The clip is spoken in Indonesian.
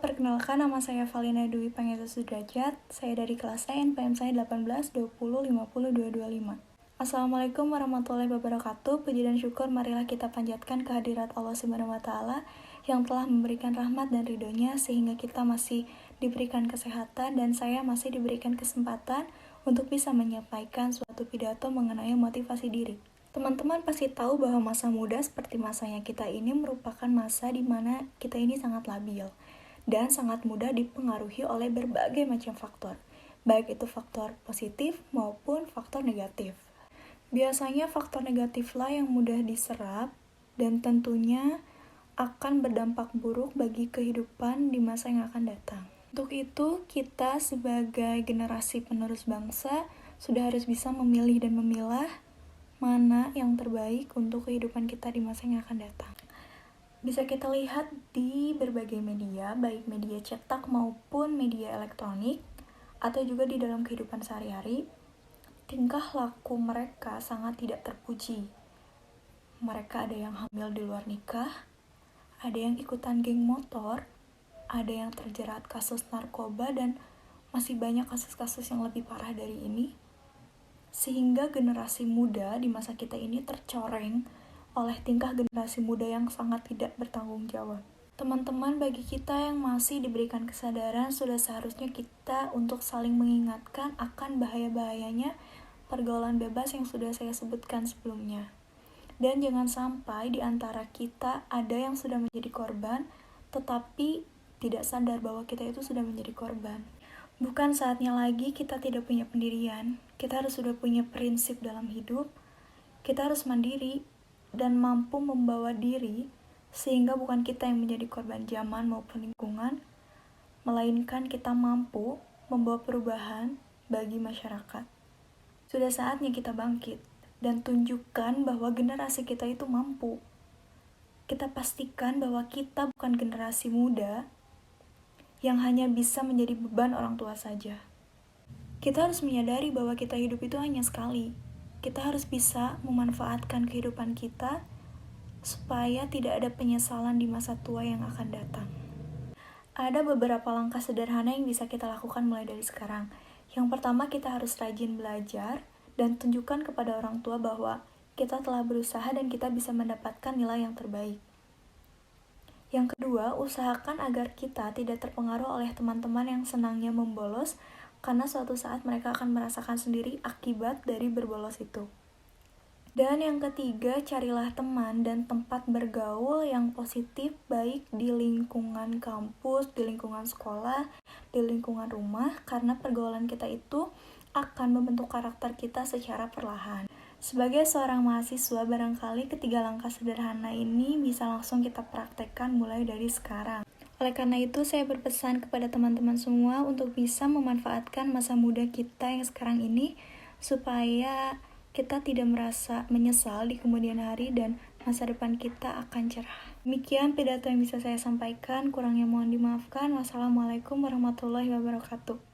perkenalkan nama saya Valina Dwi Pangestu Sudrajat. Saya dari kelas A NPM saya 1820500225. Assalamualaikum warahmatullahi wabarakatuh. Puji dan syukur marilah kita panjatkan kehadirat Allah Subhanahu wa taala yang telah memberikan rahmat dan ridhonya sehingga kita masih diberikan kesehatan dan saya masih diberikan kesempatan untuk bisa menyampaikan suatu pidato mengenai motivasi diri. Teman-teman pasti tahu bahwa masa muda seperti masanya kita ini merupakan masa di mana kita ini sangat labil dan sangat mudah dipengaruhi oleh berbagai macam faktor, baik itu faktor positif maupun faktor negatif. Biasanya faktor negatiflah yang mudah diserap dan tentunya akan berdampak buruk bagi kehidupan di masa yang akan datang. Untuk itu, kita sebagai generasi penerus bangsa sudah harus bisa memilih dan memilah mana yang terbaik untuk kehidupan kita di masa yang akan datang. Bisa kita lihat di berbagai media, baik media cetak maupun media elektronik, atau juga di dalam kehidupan sehari-hari, tingkah laku mereka sangat tidak terpuji. Mereka ada yang hamil di luar nikah, ada yang ikutan geng motor, ada yang terjerat kasus narkoba, dan masih banyak kasus-kasus yang lebih parah dari ini. Sehingga generasi muda di masa kita ini tercoreng oleh tingkah generasi muda yang sangat tidak bertanggung jawab. Teman-teman, bagi kita yang masih diberikan kesadaran, sudah seharusnya kita untuk saling mengingatkan akan bahaya-bahayanya pergaulan bebas yang sudah saya sebutkan sebelumnya. Dan jangan sampai di antara kita ada yang sudah menjadi korban, tetapi tidak sadar bahwa kita itu sudah menjadi korban. Bukan saatnya lagi kita tidak punya pendirian, kita harus sudah punya prinsip dalam hidup, kita harus mandiri dan mampu membawa diri sehingga bukan kita yang menjadi korban zaman maupun lingkungan, melainkan kita mampu membawa perubahan bagi masyarakat. Sudah saatnya kita bangkit dan tunjukkan bahwa generasi kita itu mampu. Kita pastikan bahwa kita bukan generasi muda yang hanya bisa menjadi beban orang tua saja. Kita harus menyadari bahwa kita hidup itu hanya sekali. Kita harus bisa memanfaatkan kehidupan kita supaya tidak ada penyesalan di masa tua yang akan datang. Ada beberapa langkah sederhana yang bisa kita lakukan mulai dari sekarang. Yang pertama, kita harus rajin belajar dan tunjukkan kepada orang tua bahwa kita telah berusaha dan kita bisa mendapatkan nilai yang terbaik. Yang kedua, usahakan agar kita tidak terpengaruh oleh teman-teman yang senangnya membolos, karena suatu saat mereka akan merasakan sendiri akibat dari berbolos itu. Dan yang ketiga, carilah teman dan tempat bergaul yang positif, baik di lingkungan kampus, di lingkungan sekolah, di lingkungan rumah, karena pergaulan kita itu akan membentuk karakter kita secara perlahan. Sebagai seorang mahasiswa, barangkali ketiga langkah sederhana ini bisa langsung kita praktekkan mulai dari sekarang. Oleh karena itu, saya berpesan kepada teman-teman semua untuk bisa memanfaatkan masa muda kita yang sekarang ini, supaya kita tidak merasa menyesal di kemudian hari dan masa depan kita akan cerah. Demikian pidato yang bisa saya sampaikan, kurangnya mohon dimaafkan. Wassalamualaikum warahmatullahi wabarakatuh.